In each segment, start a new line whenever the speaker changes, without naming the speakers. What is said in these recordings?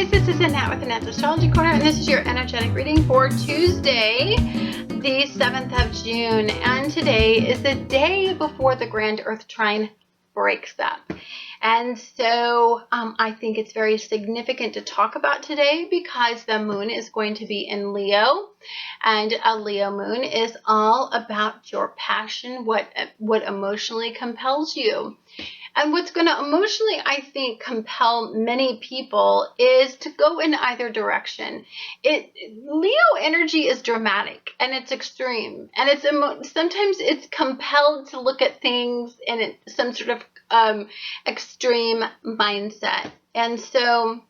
guys, this is Annette with Annette's Astrology Corner, and this is your energetic reading for Tuesday, the 7th of June. And today is the day before the grand Earth Trine breaks up. And so I think it's very significant to talk about today because the moon is going to be in Leo, and a Leo moon is all about your passion, what emotionally compels you. And what's going to emotionally, I think, compel many people is to go in either direction. Leo energy is dramatic and it's extreme, and sometimes it's compelled to look at things in some sort of extreme mindset. And so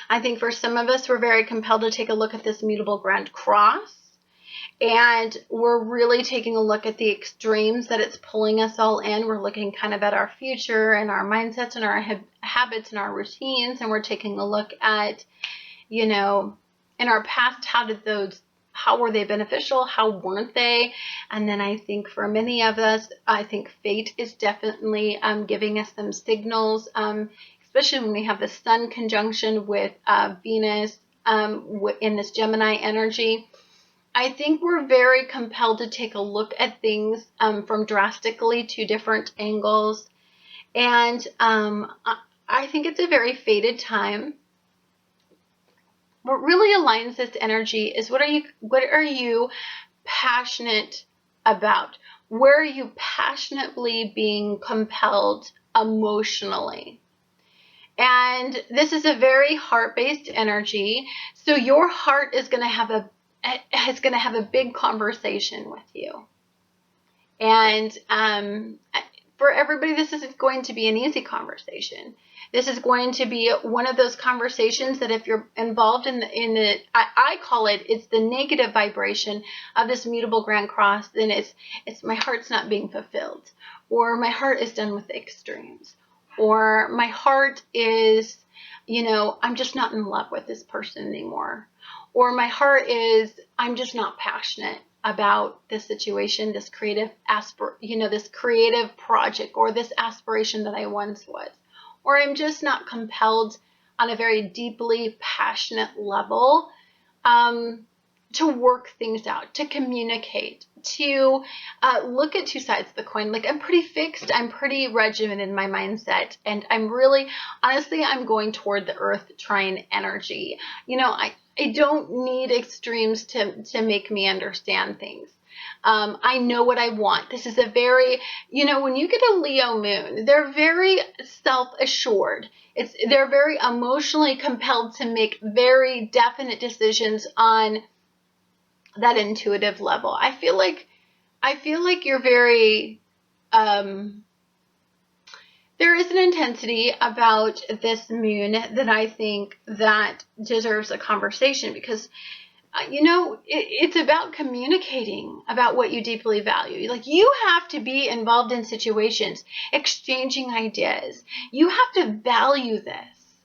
I think for some of us, we're very compelled to take a look at this mutable grand cross. And we're really taking a look at the extremes that it's pulling us all in. We're looking kind of at our future and our mindsets and our habits and our routines. And we're taking a look at, in our past, how were they beneficial? How weren't they? And then I think for many of us, I think fate is definitely giving us some signals, especially when we have the sun conjunction with Venus in this Gemini energy. I think we're very compelled to take a look at things from drastically two different angles. And I think it's a very fated time. What really aligns this energy is what are you passionate about? Where are you passionately being compelled emotionally? And this is a very heart-based energy. So your heart is going to have a big conversation with you. And for everybody, this isn't going to be an easy conversation. This is going to be one of those conversations that if you're involved I call it's the negative vibration of this mutable grand cross, then it's my heart's not being fulfilled, or my heart is done with the extremes, or my heart is, I'm just not in love with this person anymore. Or my heart is, I'm just not passionate about this situation, this creative this creative project, or this aspiration that I once was. Or I'm just not compelled on a very deeply passionate level to work things out, to communicate, to look at two sides of the coin. Like, I'm pretty fixed, I'm pretty regimented in my mindset, and I'm going toward the Earth Trine energy. I don't need extremes to make me understand things. I know what I want. This is a very, when you get a Leo moon, they're very self-assured. They're very emotionally compelled to make very definite decisions on that intuitive level. I feel like you're very, there is an intensity about this moon that I think that deserves a conversation, because it's about communicating about what you deeply value. Like, you have to be involved in situations, exchanging ideas. You have to value this.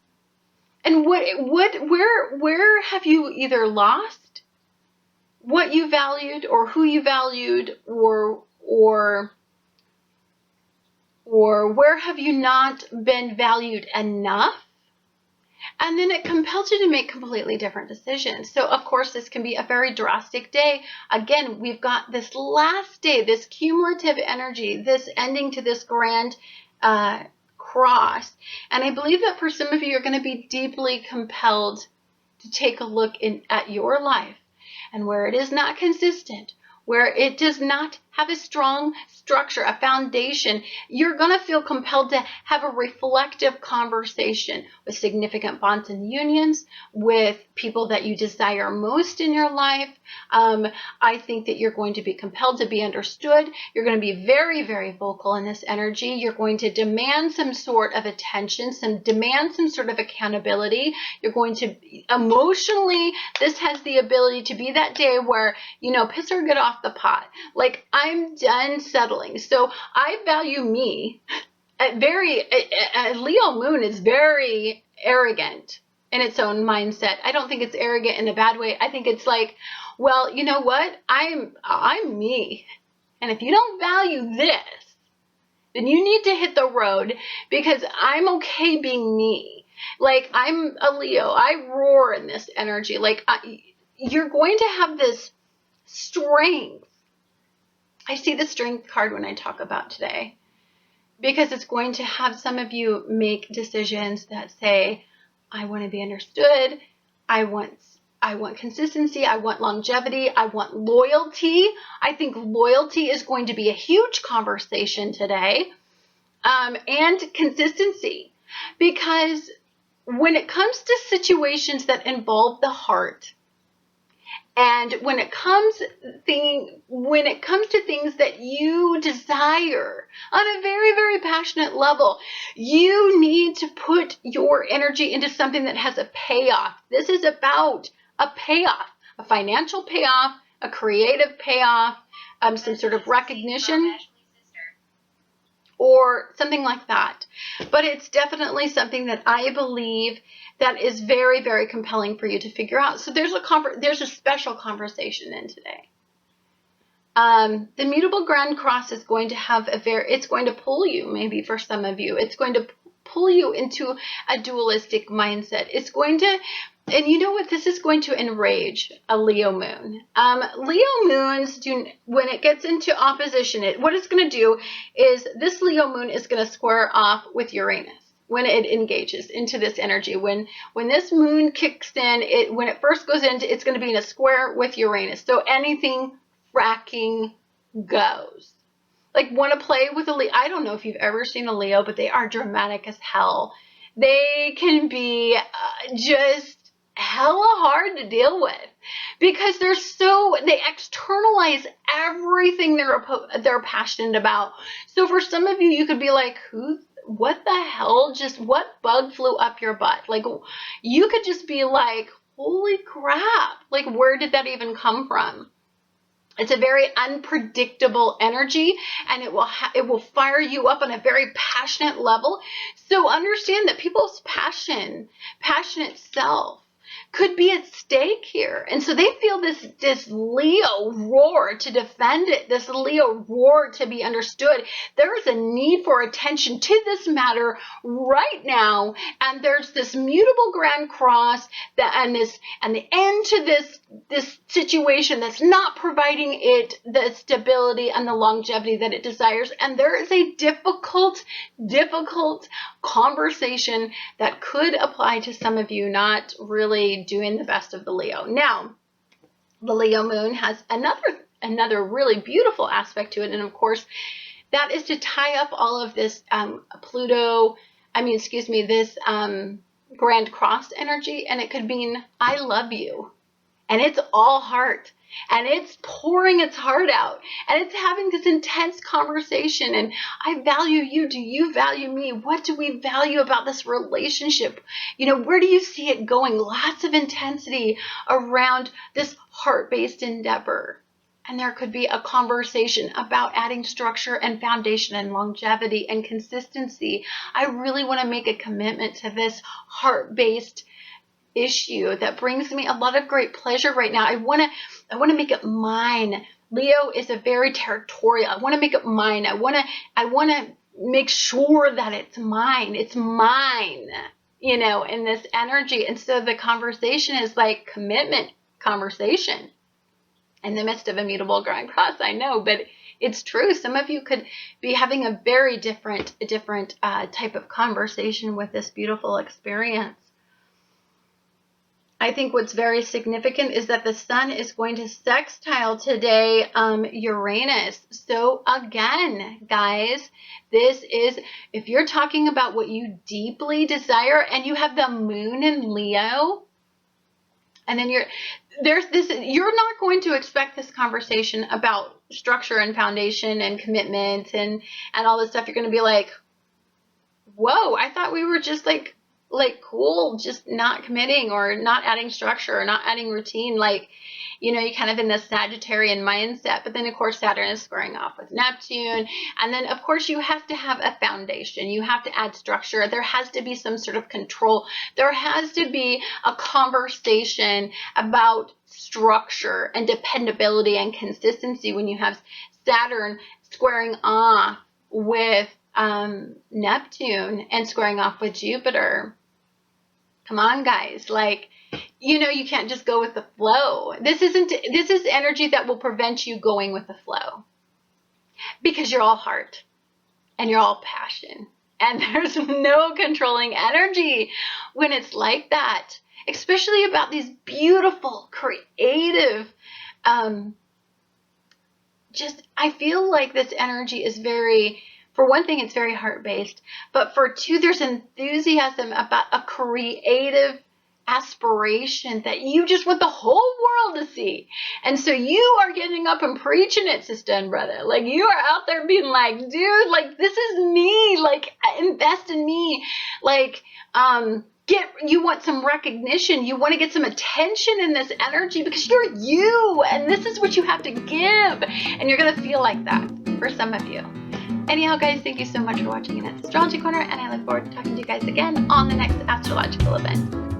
And where have you either lost what you valued, or who you valued, or where have you not been valued enough? And then it compels you to make completely different decisions. So, of course, this can be a very drastic day. Again, we've got this last day, this cumulative energy, this ending to this grand cross. And I believe that for some of you, you're going to be deeply compelled to take a look at your life, and where it is not consistent, where it does not have a strong structure, a foundation, you're going to feel compelled to have a reflective conversation with significant bonds and unions, with people that you desire most in your life. I think that you're going to be compelled to be understood. You're going to be very, very vocal in this energy. You're going to demand some sort of attention, demand some sort of accountability. You're going to emotionally, this has the ability to be that day where, piss or get off the pot. Like, I'm done settling. So I value me. A Leo moon is very arrogant in its own mindset. I don't think it's arrogant in a bad way. I think it's like, well, you know what? I'm me. And if you don't value this, then you need to hit the road, because I'm okay being me. Like, I'm a Leo. I roar in this energy. Like, you're going to have this strength. I see the strength card when I talk about today, because it's going to have some of you make decisions that say, I want to be understood. I want consistency. I want longevity. I want loyalty. I think loyalty is going to be a huge conversation today. And consistency, because when it comes to situations that involve the heart, and when it comes to things that you desire on a very, very passionate level, you need to put your energy into something that has a payoff. This is about a payoff, a financial payoff, a creative payoff, some sort of recognition, or something like that. But it's definitely something that I believe that is very, very compelling for you to figure out. So there's a special conversation in today. The mutable Grand Cross is going to have it's going to pull you, maybe for some of you, it's going to pull you into a dualistic mindset. It's going to, and you know what, this is going to enrage a Leo moon. Leo moons when it gets into opposition, what it's going to do is this Leo moon is going to square off with Uranus when it engages into this energy. When this moon kicks in, when it first goes into, it's going to be in a square with Uranus. So anything fracking goes. Like, want to play with a Leo? I don't know if you've ever seen a Leo, but they are dramatic as hell. They can be just hella hard to deal with, because they externalize everything they're passionate about. So for some of you, you could be like, what the hell? Just what bug flew up your butt? Like, you could just be like, holy crap. Like, where did that even come from? It's a very unpredictable energy, and it will fire you up on a very passionate level. So understand that people's passionate self could be at stake here. And so they feel this Leo roar to defend it, this Leo roar to be understood. There is a need for attention to this matter right now. And there's this mutable Grand Cross and the end to this situation that's not providing it the stability and the longevity that it desires. And there is a difficult conversation that could apply to some of you not really doing the best of the Leo. Now, the Leo moon has another really beautiful aspect to it, and of course, that is to tie up all of this this Grand Cross energy, and it could mean I love you. And it's all heart, and it's pouring its heart out, and it's having this intense conversation, and I value you. Do you value me? What do we value about this relationship? Where do you see it going? Lots of intensity around this heart-based endeavor. And there could be a conversation about adding structure and foundation and longevity and consistency. I really want to make a commitment to this heart-based issue that brings me a lot of great pleasure right now. I want to make it mine. Leo is a very territorial. I want to make it mine. I want to make sure that it's mine. It's mine, in this energy. And so the conversation is like commitment conversation in the midst of a mutable Grand Cross. I know, but it's true. Some of you could be having a very different type of conversation with this beautiful experience. I think what's very significant is that the sun is going to sextile today Uranus. So again, guys, this is, if you're talking about what you deeply desire and you have the moon in Leo, and then you're not going to expect this conversation about structure and foundation and commitment and all this stuff. You're going to be like, whoa, I thought we were just like cool, just not committing or not adding structure or not adding routine. You're kind of in this Sagittarian mindset. But then, of course, Saturn is squaring off with Neptune. And then, of course, you have to have a foundation. You have to add structure. There has to be some sort of control. There has to be a conversation about structure and dependability and consistency when you have Saturn squaring off with Neptune and squaring off with Jupiter. Come on, guys. Like, you can't just go with the flow. This is energy that will prevent you going with the flow, because you're all heart and you're all passion. And there's no controlling energy when it's like that, especially about these beautiful, creative, I feel like this energy is very, for one thing, it's very heart-based, but for two, there's enthusiasm about a creative aspiration that you just want the whole world to see. And so you are getting up and preaching it, sister and brother. Like, you are out there being like, dude, like, this is me. Like, invest in me. Like, you want some recognition. You want to get some attention in this energy because you're you, and this is what you have to give. And you're going to feel like that for some of you. Anyhow, guys, thank you so much for watching Annette's Astrology Corner, and I look forward to talking to you guys again on the next astrological event.